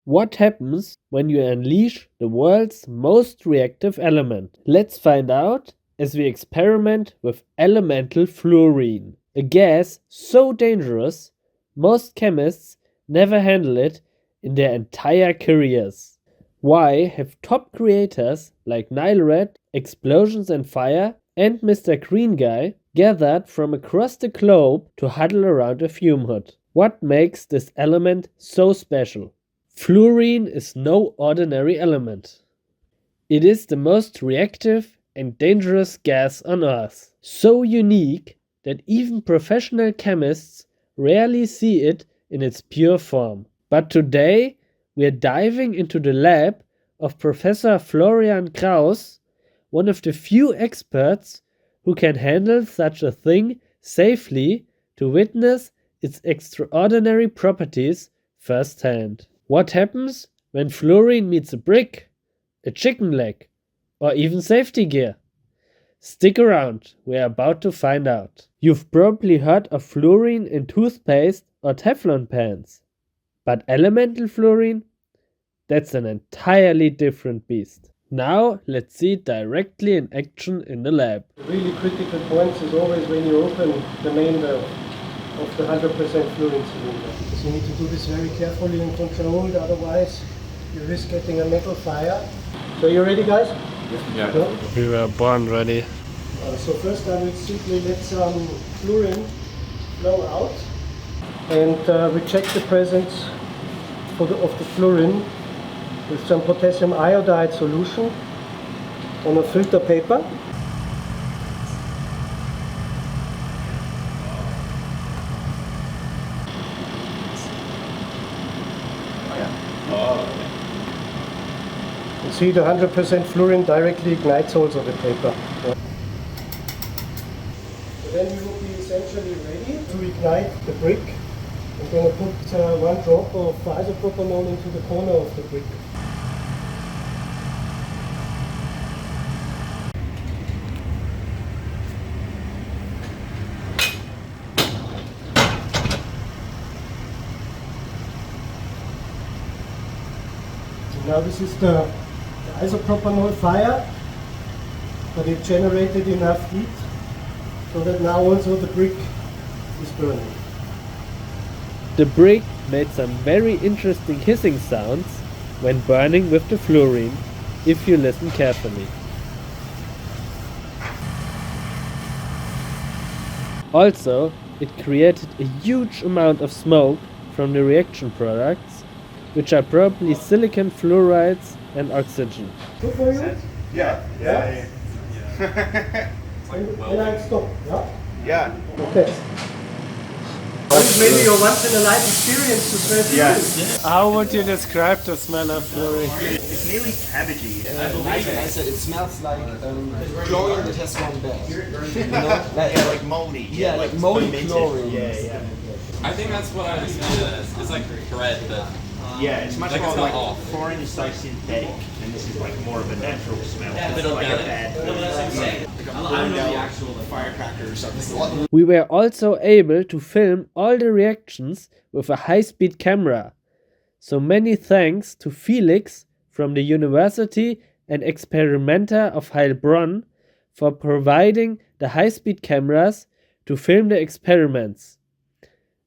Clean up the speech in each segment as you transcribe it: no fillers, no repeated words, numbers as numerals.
What happens when you unleash the world's most reactive element? Let's find out as we experiment with elemental fluorine, a gas so dangerous most chemists never handle it in their entire careers. Why have top creators like NileRed, Explosions and Fire, and Mr. Green Guy gathered from across the globe to huddle around a fume hood? What makes this element so special? Fluorine is no ordinary element. It is the most reactive and dangerous gas on Earth. So unique that even professional chemists rarely see it in its pure form. But today we are diving into the lab of Professor Florian Kraus, one of the few experts who can handle such a thing safely, to witness its extraordinary properties firsthand. What happens when fluorine meets a brick, a chicken leg, or even safety gear? Stick around, we're about to find out. You've probably heard of fluorine in toothpaste or Teflon pans. But elemental fluorine? That's an entirely different beast. Now let's see it directly in action in the lab. The really critical point is always when you open the main valve of the 100% fluorine cylinder. Because you need to do this very carefully and controlled, otherwise you risk getting a metal fire. So you ready, guys? Yeah. No? We were born ready. So first I will simply let some fluorine flow out and we check the presence of the fluorine with some potassium iodide solution on a filter paper. You see the 100% fluorine directly ignites also the paper. Yeah. So then we will be essentially ready to ignite the brick. I'm going to put 1 drop of isopropanol into the corner of the brick. Now this is the isopropanol fire, but it generated enough heat so that now also the brick is burning. The brick made some very interesting hissing sounds when burning with the fluorine, if you listen carefully. Also, it created a huge amount of smoke from the reaction products, which are probably silicon fluorides and oxygen. Good for you? Yeah. And I stop, yeah? Yeah. Okay. Maybe your once in a life experience to smell fluorine. How would you describe the smell of fluorine? It's nearly cabbagey. I said it smells like chlorine that has gone bad. You know? Like moldy. Yeah, like moldy fermented. chlorine. Yeah. I think that's what I understand it as. It's like thread that. Yeah, it's much Like more it's not like off. fluorine is so synthetic, and this is like more of a natural smell. They It's don't like get a it. bad. I don't know the actual firecracker or something. We were also able to film all the reactions with a high-speed camera. So many thanks to Felix from the University and Experimenter of Heilbronn for providing the high-speed cameras to film the experiments.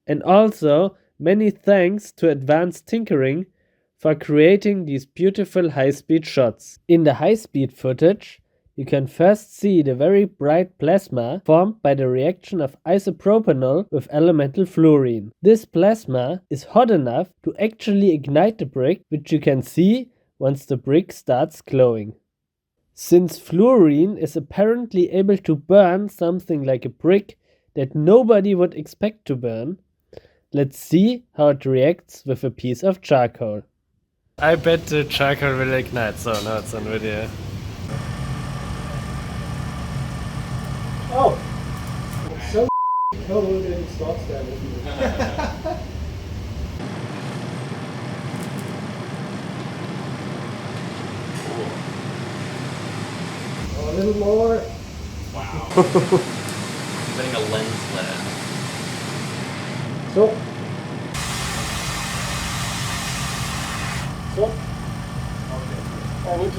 And also many thanks to Advanced Tinkering for creating these beautiful high-speed shots. In the high-speed footage, you can first see the very bright plasma formed by the reaction of isopropanol with elemental fluorine. This plasma is hot enough to actually ignite the brick, which you can see once the brick starts glowing. Since fluorine is apparently able to burn something like a brick that nobody would expect to burn, let's see how it reacts with a piece of charcoal. I bet the charcoal will ignite, so now it's on video. Oh! It's so cold that it starts there. A little more. Wow. Getting a lens flare. So.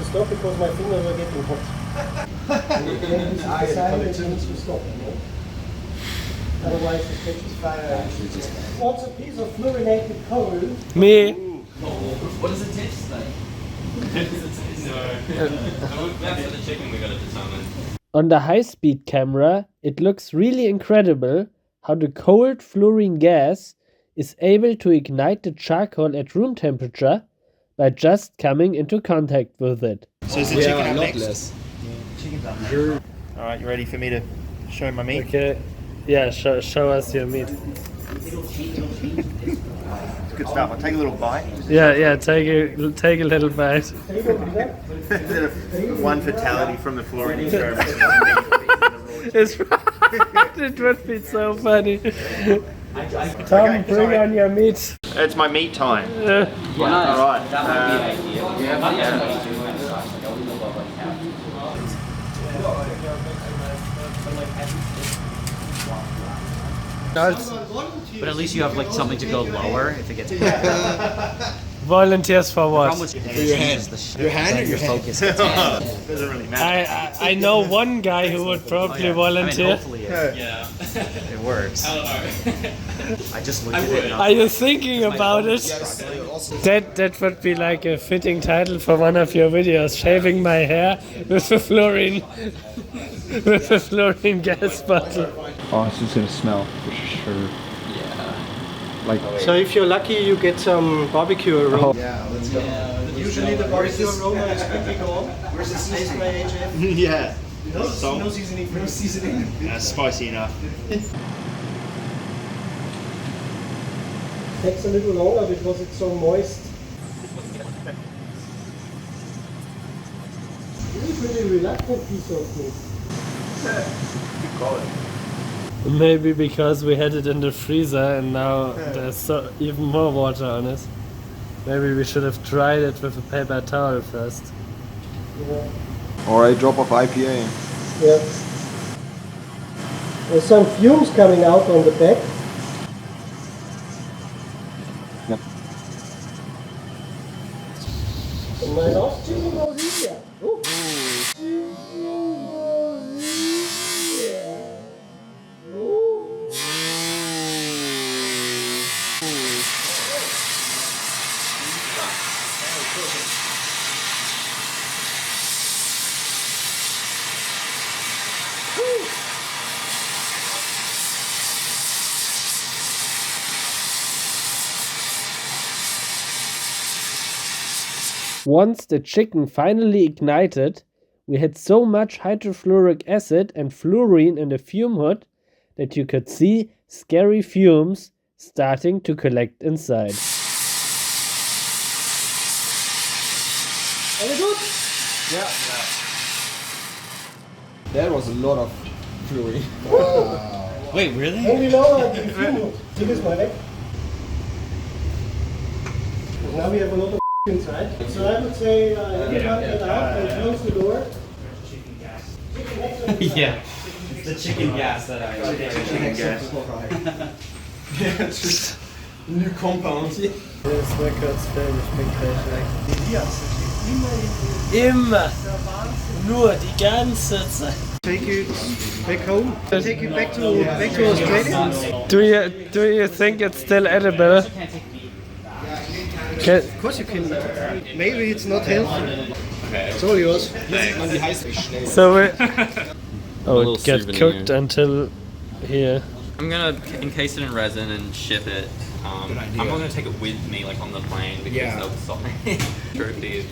stop because my fingers are getting hot. And then this is the sign that you need to stop. Otherwise it catches fire. What's a piece of fluorinated coal? Me. What does it taste like? That's for the chicken we gotta determine. On the high-speed camera, it looks really incredible how the cold fluorine gas is able to ignite the charcoal at room temperature by just coming into contact with it. So is the chicken up next? Alright, you ready for me to show my meat? Okay, yeah, show us your meat. It's good stuff. I'll take a little bite. Yeah, take a little bite. One fatality from the fluorine experiment. It would be so funny. Tom, bring on your meat. It's my meat time. Alright. But at least you have like something to go lower if it gets Volunteers for what? Your hand. Your hand or your focus? Doesn't really matter. I know one guy who would probably volunteer. hopefully it works. I just looked at it and Are you thinking about it? That would be like a fitting title for one of your videos, shaving my hair with a fluorine gas bottle. Oh, it's just gonna smell for sure. So if you're lucky, you get some barbecue aroma. Yeah, let's go. Usually the barbecue aroma is quickly gone. Where's the seasoning? Yeah. No seasoning. No seasoning. That's spicy enough. Takes a little longer because it's so moist. Really pretty reluctant piece of meat. Good quality. Maybe because we had it in the freezer and now there's even more water on it. Maybe we should have dried it with a paper towel first. Yeah. Or a drop of IPA. Yeah. There's some fumes coming out on the back. Yep. And my last chicken goes here. Ooh. Once the chicken finally ignited, we had so much hydrofluoric acid and fluorine in the fume hood that you could see scary fumes starting to collect inside. Very good. Yeah. That was a lot of fluorine. Wait, really? Only lower the fume hood. See this, my leg? Now we have a lot of inside. So I would say everyone get out and close the door. Yeah. It's the chicken gas that I Chicken gas. It's just new compound. Das Records-Film, ich bin gleich weg. Immer! Nur die ganze Zeit. Take you back home. Take you back to Australia. Do you think it's still edible? Can, Of course you can. Maybe it's not healthy. It's all yours. so it get cooked until here. I'm gonna encase it in resin and ship it. I'm not gonna take it with me like on the plane because they'll stop me. Trophy.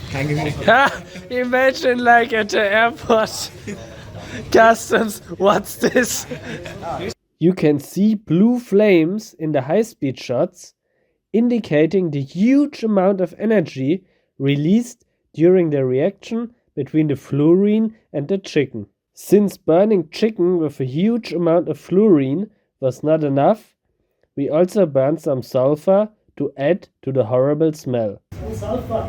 Imagine like at the airport. Customs, what's this? You can see blue flames in the high-speed shots, indicating the huge amount of energy released during the reaction between the fluorine and the chicken. Since burning chicken with a huge amount of fluorine was not enough, we also burned some sulfur to add to the horrible smell. Sulfur.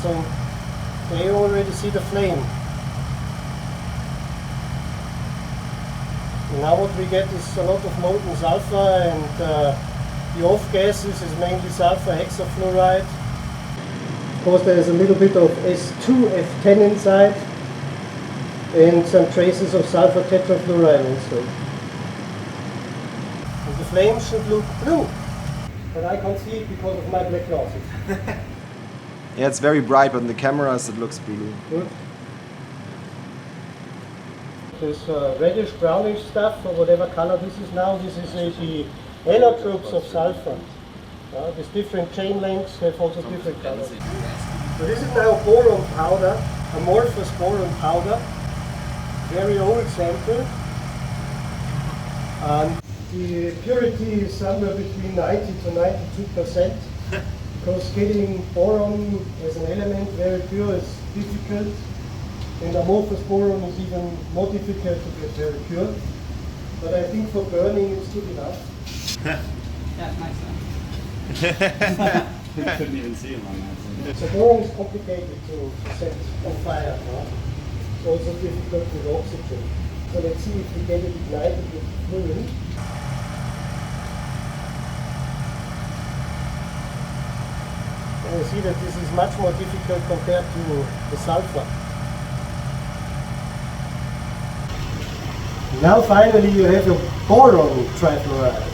So there you already see the flame. Now what we get is a lot of molten sulfur, and The off gases is mainly sulfur hexafluoride. Of course, there is a little bit of S2F10 inside and some traces of sulfur tetrafluoride also. And the flame should look blue, but I can't see it because of my black glasses. Yeah, it's very bright, but in the cameras it looks blue. Good. This reddish brownish stuff, or whatever color this is now, this is the allotropes of sulfur. With different chain lengths have also different colors. So this is now boron powder, amorphous boron powder, very old sample. And the purity is somewhere between 90 to 92%. Because getting boron as an element very pure is difficult, and amorphous boron is even more difficult to get very pure. But I think for burning it's good enough. Yeah, nice. Couldn't even see him on that. So boron is complicated to set on fire. It's also difficult with oxygen. So let's see if we get it ignited with fluorine. And you see that this is much more difficult compared to the sulfur. Now finally you have a boron trifluoride.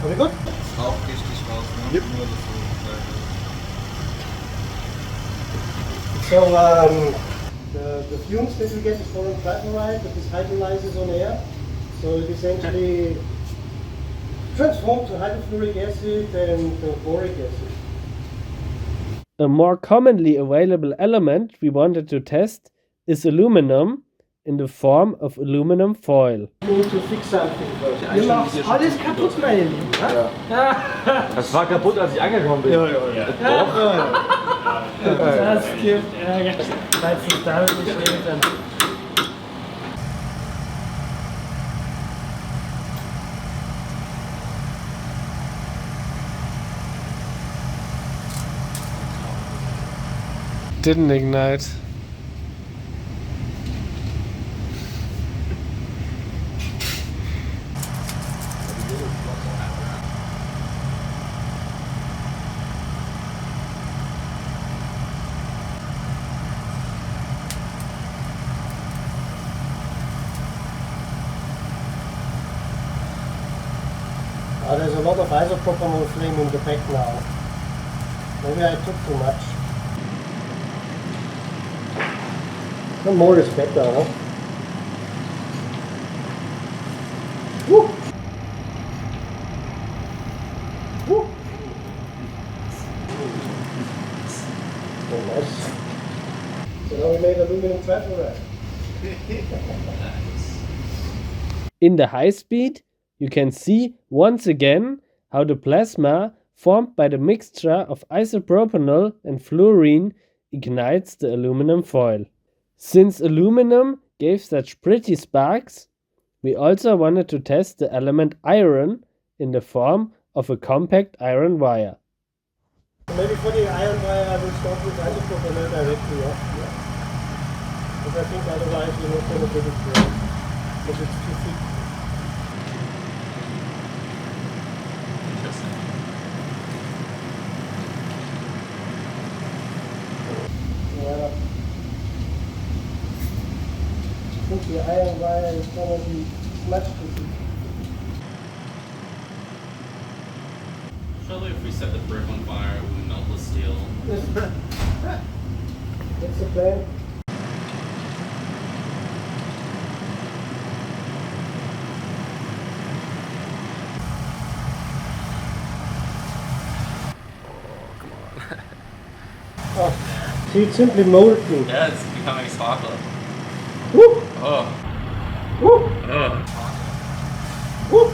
Are we good? Yep. So the fumes that we get is boron trifluoride, but this hydrolyzes on air. So it essentially transforms to hydrofluoric acid and boric acid. A more commonly available element we wanted to test is aluminum in the form of aluminum foil. We need to fix something first. Ihr macht alles kaputt, meine Lieben. Das war kaputt, als ich angekommen bin. Das gibt Ärger. Falls es damit nicht steht, dann... Didn't ignite. There's a lot of isopropanol flame in the back now. Maybe I took too much. Some more is better, huh? Woo! Woo! Oh, nice. So now we made aluminum trifluoride. In the high speed, you can see once again how the plasma formed by the mixture of isopropanol and fluorine ignites the aluminum foil. Since aluminum gave such pretty sparks, we also wanted to test the element iron in the form of a compact iron wire. Maybe for the iron wire I will start with isopropanol directly, yeah? Because I think otherwise you're not going to get it through, because it's too thick. Yeah. I think the iron wire is going to be much too thick. Surely if we set the brick on fire, it would melt the steel. That's the plan. Oh, see, it's simply molten. Yeah, it's becoming sparkler. Woo! Oh. Woo! Oh. Woo!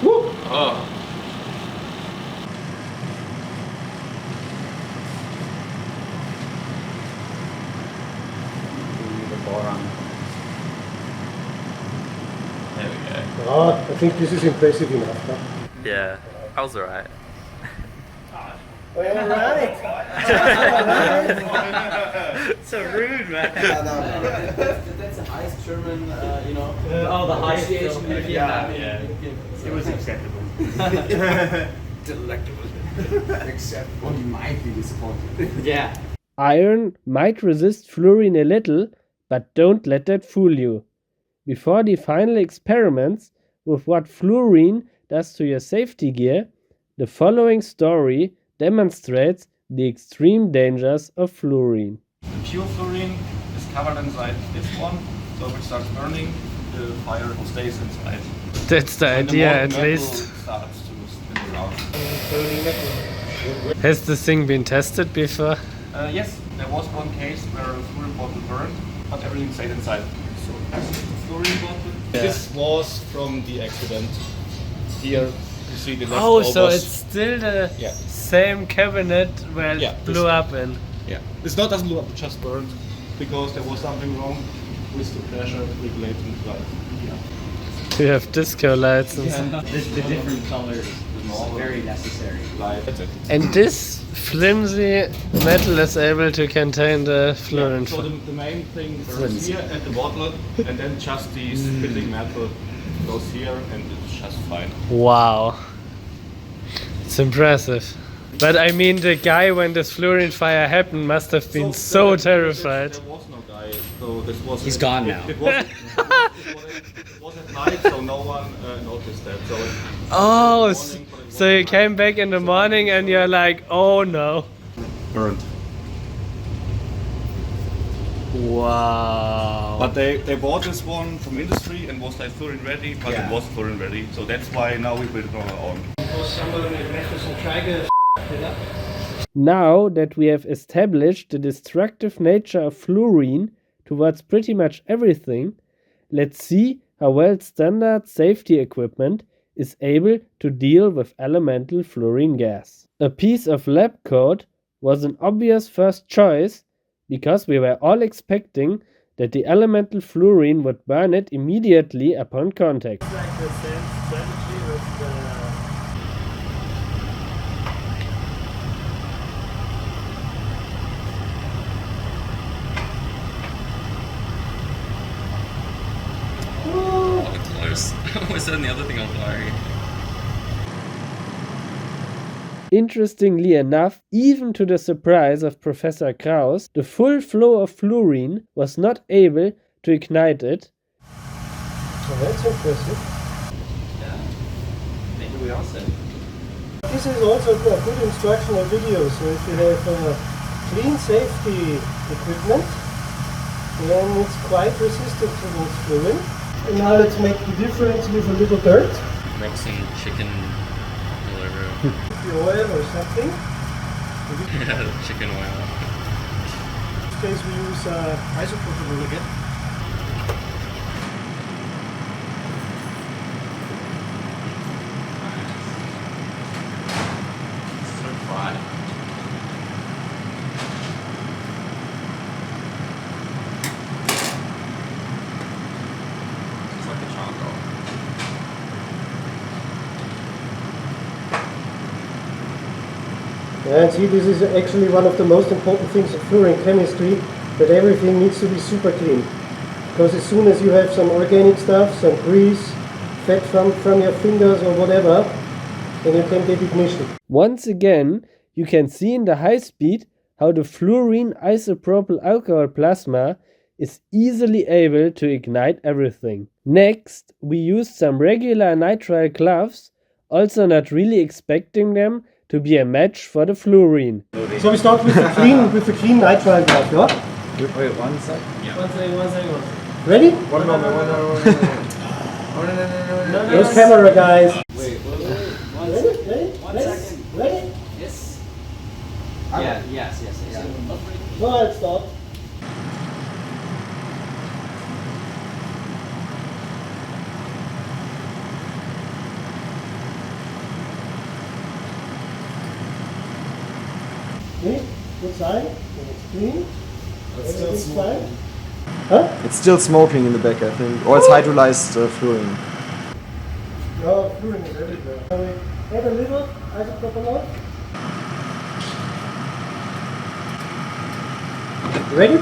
Woo! Oh. The boron. There we go. Oh, I think this is impressive enough. Huh? Yeah, I was alright. Well, right. So rude, man. That's the highest German, you know. Oh, the highest appreciation. Yeah. It was acceptable. Delectable. Except one might be disappointed. Yeah. Iron might resist fluorine a little, but don't let that fool you. Before the final experiments with what fluorine does to your safety gear, the following story demonstrates the extreme dangers of fluorine. Pure fluorine is covered inside this one, so if it starts burning, the fire stays inside. That's the And idea, molten at metal least. starts to spin around. Has this thing been tested before? Yes, there was one case where a fluorine bottle burned, but everything stayed inside. So this is the fluorine bottle. Yeah. This was from the accident. Here you see the Oh, leftovers. so it's still the Yeah. same cabinet where it Yeah, blew up in. Yeah, it's not doesn't look, it just burned because there was something wrong with the pressure regulating valve. You have disco lights and The different colors is very necessary. That's it. And this flimsy metal is able to contain the fluorine. So the main thing is here at the bottle, and then just the spitting metal goes here, and it's just fine. Wow. It's impressive. But I mean, the guy when this fluorine fire happened must have been so terrified. There was no guy, so this was. He's gone now. It was at night, so no one noticed that. So. Oh, so you came back in the morning and you're like, oh no. Burned. Wow. But they bought this one from industry and was like fluorine ready, but it was fluorine ready. So that's why now we build it on our own. Now that we have established the destructive nature of fluorine towards pretty much everything, let's see how well standard safety equipment is able to deal with elemental fluorine gas. A piece of lab coat was an obvious first choice because we were all expecting that the elemental fluorine would burn it immediately upon contact. It's like the same strategy with the Close. We're setting the other thing on fire. Interestingly enough, even to the surprise of Professor Kraus, the full flow of fluorine was not able to ignite it. Oh, that's impressive. Yeah. Maybe we all said. This is also a good instructional video, so if you have clean safety equipment, then it's quite resistant towards fluorine. And now let's make the difference with a little dirt, Mixing chicken, whatever. the oil or something. Yeah, chicken oil. In this case we use isopropyl again. So fried. It's like a charcoal. And see, this is actually one of the most important things of fluorine chemistry, that everything needs to be super clean. Because as soon as you have some organic stuff, some grease, fat from your fingers or whatever, then you can get ignition. Once again, you can see in the high speed how the fluorine isopropyl alcohol plasma is easily able to ignite everything. Next, we used some regular nitrile gloves, also not really expecting them to be a match for the fluorine. So we start with the clean nitrile glove, yeah? Wait, 1 sec. One second. Ready? One moment. No. Those camera guys. Wait. Ready? Yes. Yeah, yes. Go ahead, start. Okay, good sign. It's clean. Everything's fine. Huh? It's still smoking in the back, I think. Or it's hydrolyzed fluorine. No, fluorine is everywhere. Can we add a little isopropyl? Ready?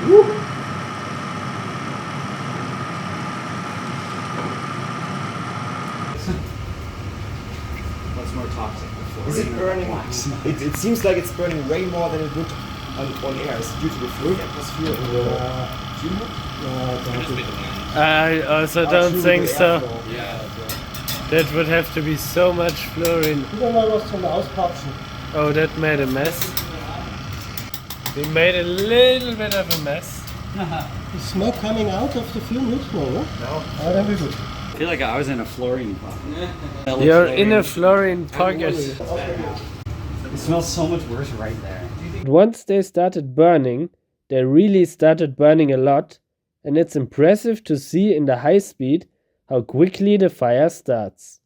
Woo. What's more toxic? Is it burning? It seems like it's burning way more than it would on air. Is it due to the fluid atmosphere? I also don't think so. Yeah. That would have to be so much fluorine. Wieder mal was zum Auspapsen. Oh, that made a mess. We made a little bit of a mess. Is smoke coming out of the flue? No? No. Oh, then we're good. I feel like I was in a fluorine pocket. You're in a fluorine pocket. It smells so much worse right there. Once they started burning, they really started burning a lot, and it's impressive to see in the high speed how quickly the fire starts.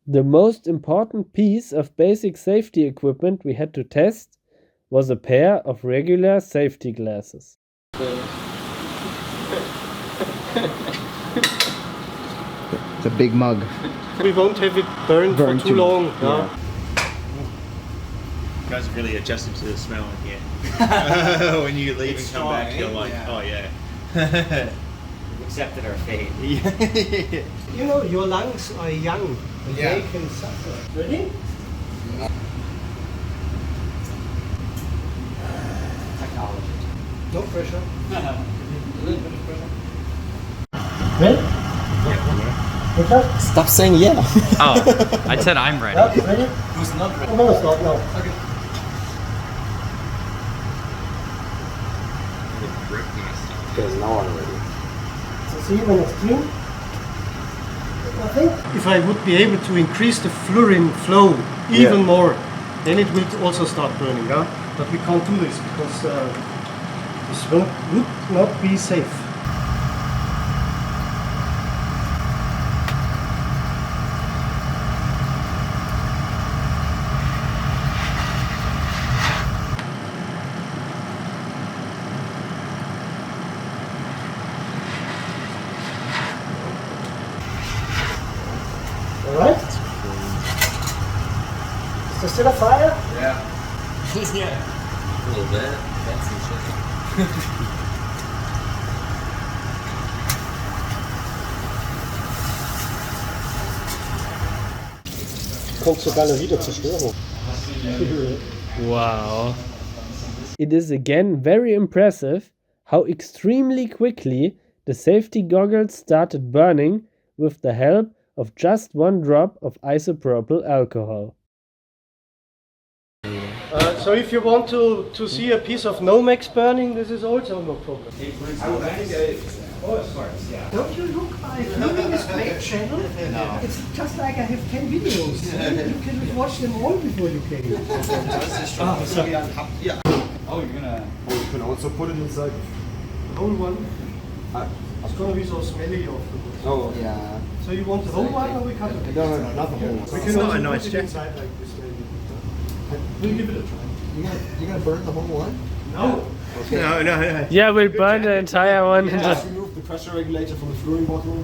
The most important piece of basic safety equipment we had to test was a pair of regular safety glasses. It's a big mug. We won't have it burned for too long. Yeah. You guys are really adjusted to the smell in here. When you leave and come back, you're like, oh yeah. We've accepted our fate. You know, your lungs are young and they can suffer. Ready? Technology. No pressure. A little bit of pressure. Ready? Stop saying yeah. Oh, I said I'm ready. Yeah, ready? Who's not ready? I'm gonna start now. Okay. Okay, now I'm ready. So see when it's clean? Nothing? If I would be able to increase the fluorine flow even more, then it will also start burning. Yeah? But we can't do this because this would not be safe. Alright? Is there still a fire? Yeah. Yeah. A little bit. That's some shit. Kommt sogar eine Wiederzerstörung. Wow. It is again very impressive how extremely quickly the safety goggles started burning with the help of just one drop of isopropyl alcohol. So if you want to see a piece of Nomex burning, this is also no problem. Don't you look, I'm filming this great channel? No. It's just like I have 10 videos. You can watch them all before you play. Oh, sorry. Oh, you're gonna... You can also put it inside. The whole one? It's gonna be so smelly afterwards. Oh, Yeah. So you want the whole one or we cut it? no, not the whole one. We can also put it inside like this maybe. We'll give it a try. You're gonna burn the whole one? No. Okay. No. Yeah, we'll burn the entire one Just remove the pressure regulator from the fluorine bottle.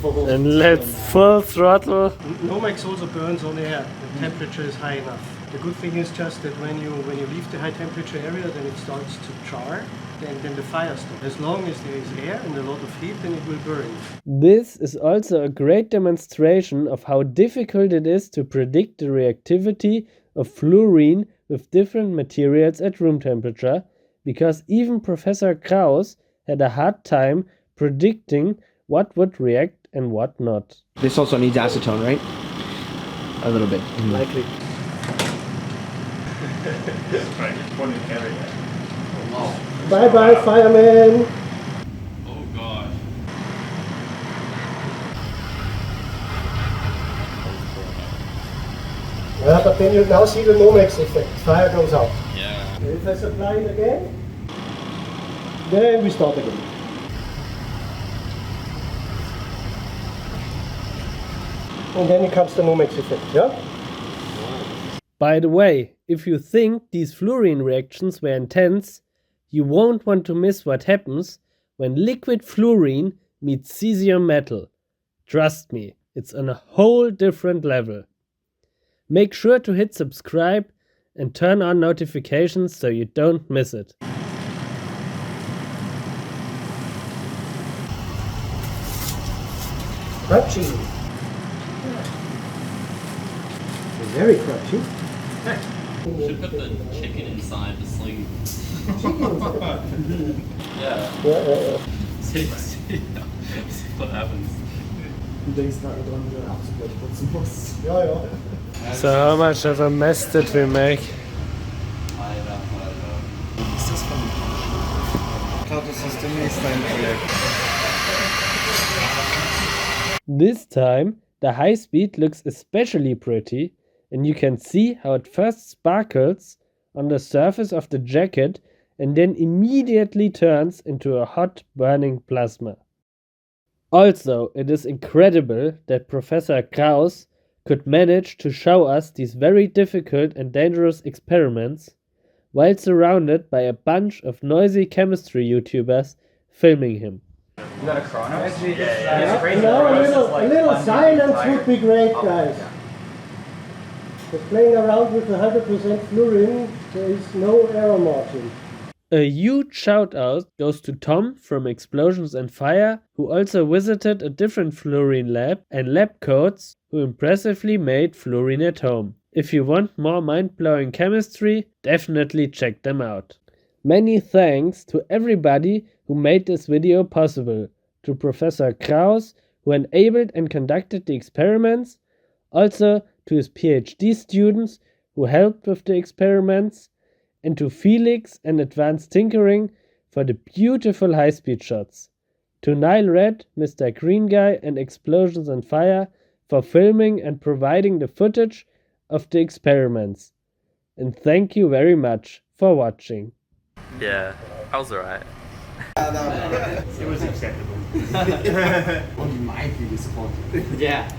and let's full throttle. Nomex also burns on air. The temperature is high enough. The good thing is just that when you leave the high temperature area, then it starts to char, and then the fire stops. As long as there is air and a lot of heat, then it will burn. This is also a great demonstration of how difficult it is to predict the reactivity of fluorine with different materials at room temperature, because even Professor Kraus had a hard time predicting what would react and what not. This also needs acetone, right? A little bit. Likely. Bye bye, fireman! Oh god. Yeah, but then you now see the Nomex effect. Fire goes out. Yeah. If I supply it again, then we start again. And then it comes the Nomex effect, yeah? By the way, if you think these fluorine reactions were intense, you won't want to miss what happens when liquid fluorine meets cesium metal. Trust me, it's on a whole different level. Make sure to hit subscribe and turn on notifications so you don't miss it. Crunchy. Very crunchy. Should put the chicken inside the sling. Yeah. See what happens. Du denkst nachher dran, wie du den Abzugbleich putzen musst. Ja, ja. So how much of a mess did we make? Ist das von... Ich glaube, das ist demnächst ein Projekt. This time, the Highspeed looks especially pretty, and you can see how it first sparkles on the surface of the jacket and then immediately turns into a hot burning plasma. Also, it is incredible that Professor Kraus could manage to show us these very difficult and dangerous experiments while surrounded by a bunch of noisy chemistry YouTubers filming him. Is that a Chronos? No, a little silence would be great, guys. Just playing around with 100% fluorine, there is no error margin. A huge shout out goes to Tom from Explosions and Fire, who also visited a different fluorine lab, and lab coats who impressively made fluorine at home. If you want more mind-blowing chemistry, definitely check them out. Many thanks to everybody who made this video possible, to Professor Kraus, who enabled and conducted the experiments, also to his PhD students who helped with the experiments, and to Felix and Advanced Tinkering for the beautiful high-speed shots. To NileRed, Mr. Green Guy and Explosions and Fire for filming and providing the footage of the experiments. And thank you very much for watching. Yeah, I was alright. It was acceptable. Or you might be disappointed. Yeah.